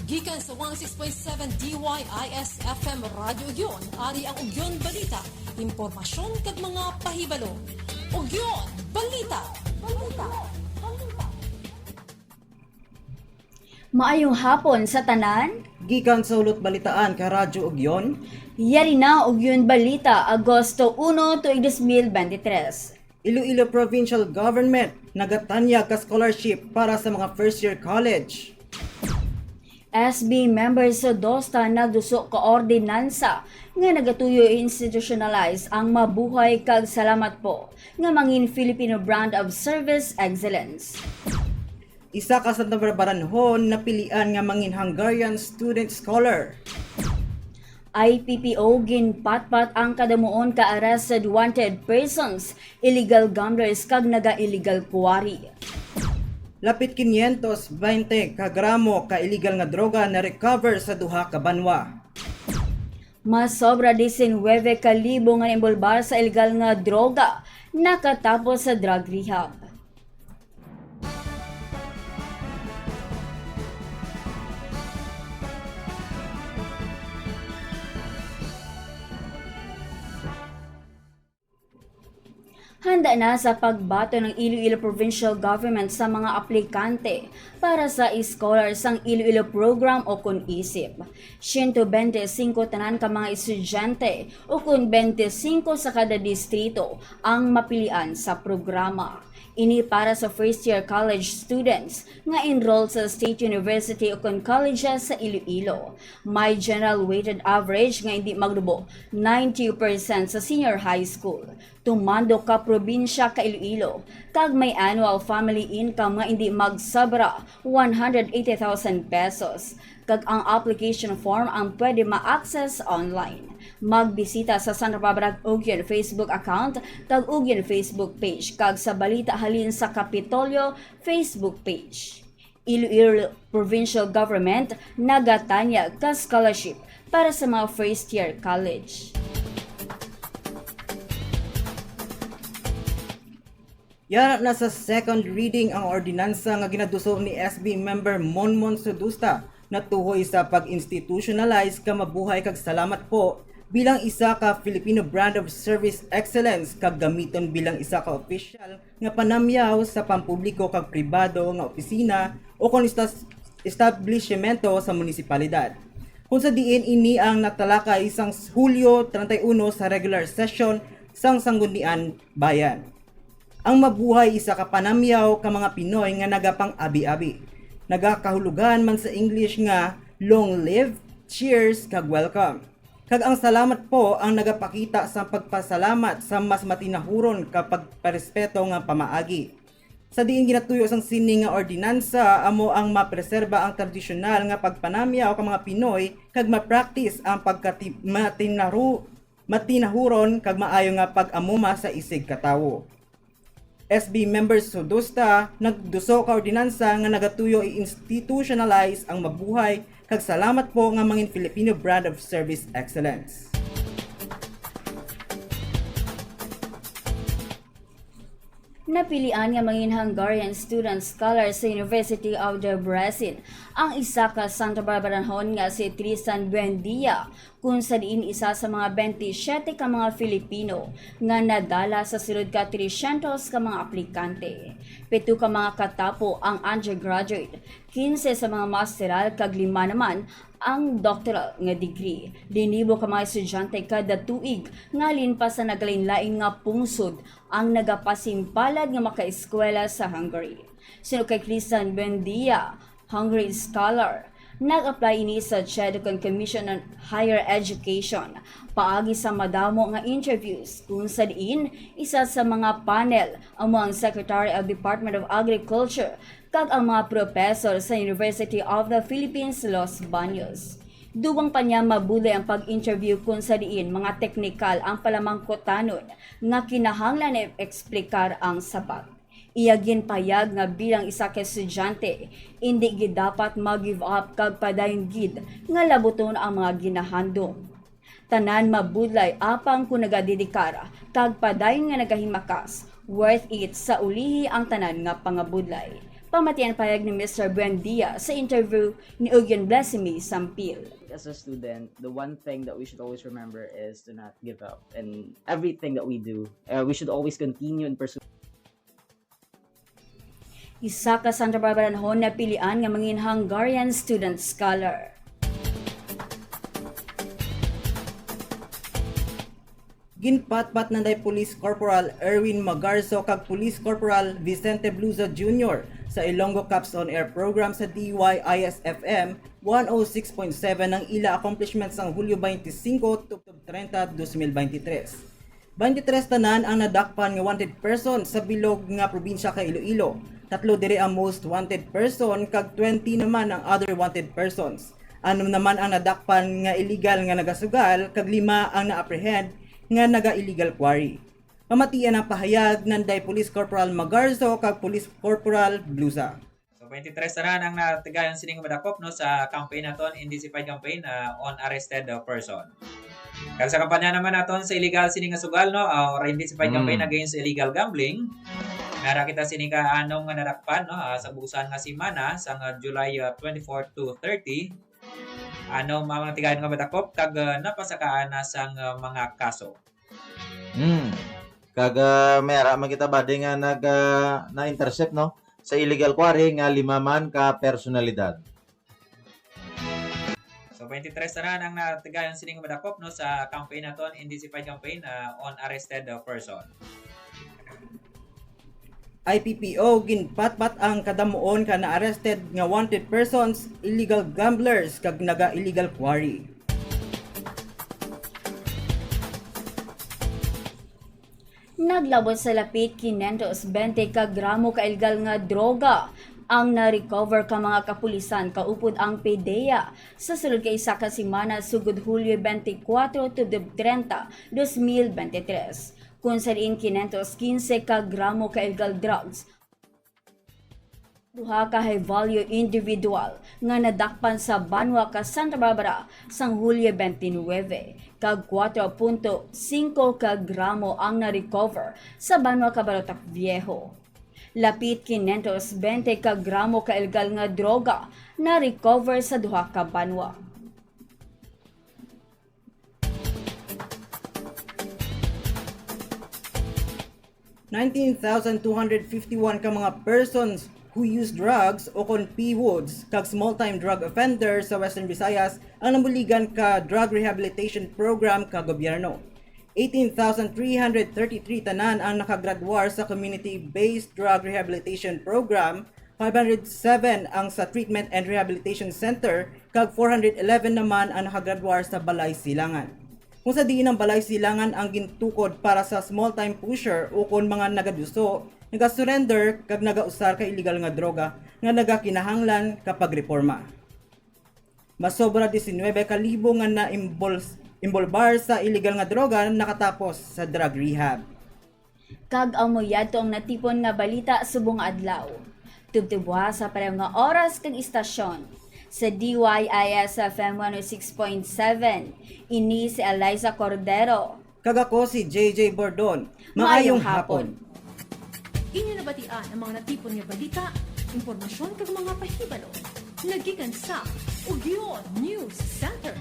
Gikan sa 106.7 DYIS FM Radyo Ugyon, ari ang Ugyon Balita, impormasyon kag mga pahibalo. Ugyon Balita. Maayong hapon sa tanan. Gikan sa ulot balitaan ka Radyo Ugyon. Yari na Ugyon Balita, Agosto 1, tuig 2023. Iloilo Provincial Government nagatanyag ka scholarship para sa mga first year college. SB members sa DOSTA nagduso ka ordinansa nga nagatuyo institutionalize ang mabuhay kag salamat po nga mangin Filipino Brand of Service Excellence. Isa ka sa nabarbaranhon na pilian nga mangin Hungarian Student Scholar. IPPO ginpatpat ang kadamuon ka arrested wanted persons, illegal gamblers kag naga-illegal kuwari. Lapit 520 ka gramo ka illegal nga droga na recover sa duha ka banwa. Mas sobra 19,000 nga imbolbar sa illegal nga droga nakatapos sa drug rehab. Handa na sa pagbato ng Iloilo Provincial Government sa mga aplikante para sa scholars ang Iloilo Program o kun isip. 125 tanan ka mga estudyante o kun 25 sa kada distrito ang mapilian sa programa. Ini para sa first year college students nga enrolled sa State University o kun colleges sa Iloilo. May general weighted average nga hindi maglubo 90% sa senior high school. Tumando ka probinsya ka Iloilo, kag may annual family income nga hindi magsabra 180,000 pesos. Kag ang application form ang pwede ma-access online. Magbisita sa Santa Barbara Ugyon Facebook account kag Ugyon Facebook page kag sa balita halin sa Kapitolyo Facebook page. Iloilo Provincial Government nagatanya ka scholarship para sa mga first year college. Yara na sa second reading ang ordinansa nga ginaduso ni SB member Monmon Sudusta na tuhoy sa pag-institutionalize ka mabuhay kag salamat po bilang isa ka Filipino Brand of Service Excellence kag gamiton bilang isa ka official nga panamyaw sa pampubliko kag pribado nga opisina o kon establishmento sa munisipalidad. Kung sa diin ini ang natalakay isang Hulyo 31 sa regular session sang Sanggunian Bayan. Ang mabuhay isa ka panamyaw ka mga Pinoy nga nagapang abi-abi. Nagakahulugan man sa English nga long live, cheers, kag welcome. Kag ang salamat po ang nagapakita sa pagpasalamat sa mas matinahuron kapag parespeto nga pamaagi. Sa diin ginatuyo sang sini nga ordinansa amo ang mapreserba ang tradisyonal nga pagpanamyaw ka mga Pinoy kag ma-practice ang matinahuron kag maayo nga pag-amuma sa isig katawo. SB members Sudusta nagduso ka ordinansa nga nagatuyo i-institutionalize ang mabuhay kag salamat po nga mangin Filipino Brand of Service Excellence. Napilian nga mangin Hungarian student scholar sa University of Debrecen ang isa ka Santa Barbaranhon nga si Tristan Buendia, kung sa diin isa sa mga 27 ka mga Filipino nga nadala sa sulod ka 300 ka mga aplikante. 7 ka mga katapo ang undergraduate, 15 sa mga masteral kag 5 naman ang doctoral nga degree. 2,000 ka mga estudyante kada tuig nga linpas sa naglain-lain nga pungsod ang nagapasimpalad nga makaeskwela sa Hungary. Sino kay Tristan Buendia, Hungary scholar, nag-apply ini sa Chedcon Commission on Higher Education paagi sa madamo nga interviews kung sa diin isa sa mga panel ang mga Secretary of Department of Agriculture kag ang mga professor sa University of the Philippines Los Baños. Duwang pa niya mabulay ang pag-interview kung sa diin mga teknikal ang palamangkotanon nga kinahanglan na eksplikar ang sabat. Iyagin payag nga bilang isa ka estudyante, hindi gid dapat mag-give up kag padayon gid nga labuton ang mga ginahandom. Tanan mabudlay apang kung nagadedikara kag padayon nga nagahimakas, worth it sa ulihi ang tanan nga pangabudlay. Pamatian payag ni Mr. Buendia sa interview ni Ugyon Blessimi Sampil. As a student, the one thing that we should always remember is to not give up. And everything that we do, we should always continue in pursuit. Isa ka Santa Barbara Hon na pilian nga mangin Hungarian student scholar. Ginpatpat na day Police Corporal Erwin Magarzo kag Police Corporal Vicente Bluza Jr. sa Ilonggo Caps on Air program sa DYIS-FM 106.7 ng ila accomplishments ang Hulyo 25 to 30, 2023. 23 tanan ang nadakpan nga wanted person sa bilog nga probinsya kay Iloilo. 3 diri ang most wanted person kag 20 naman ang other wanted persons. 6 naman ang nadakpan nga illegal nga nagasugal kag 5 ang na-apprehend nga naga-illegal quarry. Pamatian ang pahayag ng day Police Corporal Magarzo kag Police Corporal Bluza. So 23 na ang natigayon sining madakop no sa campaign naton, intensified campaign on arrested person. Kag sa kampanya naman naton sa illegal sining nga sugal no or intensified campaign against illegal gambling. Nara kita sining ka anong nga nadakpan no sa busan nga semana sa July 24 to 30. Ano mga tigayon nga madakop kag napasakaan na sang mga kaso. Kag mera makita bade nga na-intercept no sa illegal quarry nga 5 man ka personalidad. So 23 na ang natigayon sining madakop no sa campaign naton, intensified campaign on arrested person. IPPO ginpatpat ang kadamuon ka na arrested nga wanted persons, illegal gamblers kag naga-illegal quarry. Naglabot sa lapit 520 ka gramo ka illegal nga droga ang na-recover ka mga kapulisan kaupod ang PDEA sa sulod kay isa ka semana sugod Hulyo 24 to 30, 2023. Kung sa diin 515 ka gramo ka illegal drugs, duha ka high value individual nga nadakpan sa Banwa ka Santa Barbara sang Hulyo 29 kag 4.5 ka gramo ang na-recover sa Banwa ka Barotac Viejo. Lapit 520 ka gramo ka illegal nga droga na recover sa duha ka Banwa. $19,251 ka mga persons who use drugs o kon PWODs kag small-time drug offenders sa Western Visayas ang namuligan ka drug rehabilitation program ka gobyerno. 18,333 tanan ang nakagraduar sa community-based drug rehabilitation program, 507 ang sa treatment and rehabilitation center, kag 411 naman ang nakagraduar sa balay silangan. Kung sa diin ng balay silangan ang gintukod para sa small-time pusher o kon mga nagaduso, naga-surrender kag nagausar ka illegal nga droga nga nagakinahanglan kapag reforma. Masobra 19 ka libo nga na-imbolbar sa illegal nga droga nakatapos sa drug rehab. Kag ang moyadto ang natipon nga balita subong adlaw. Tubtubuha sa pareho nga oras kag istasyon. Sa DYIS-FM 106.7, ini si Eliza Cordero. Kag ako si JJ Bordon. Maayong hapon. Inyo nabatian ang mga natipon nga balita, impormasyon kag mga pahibalo. Nagikan sa Ugyon News Center.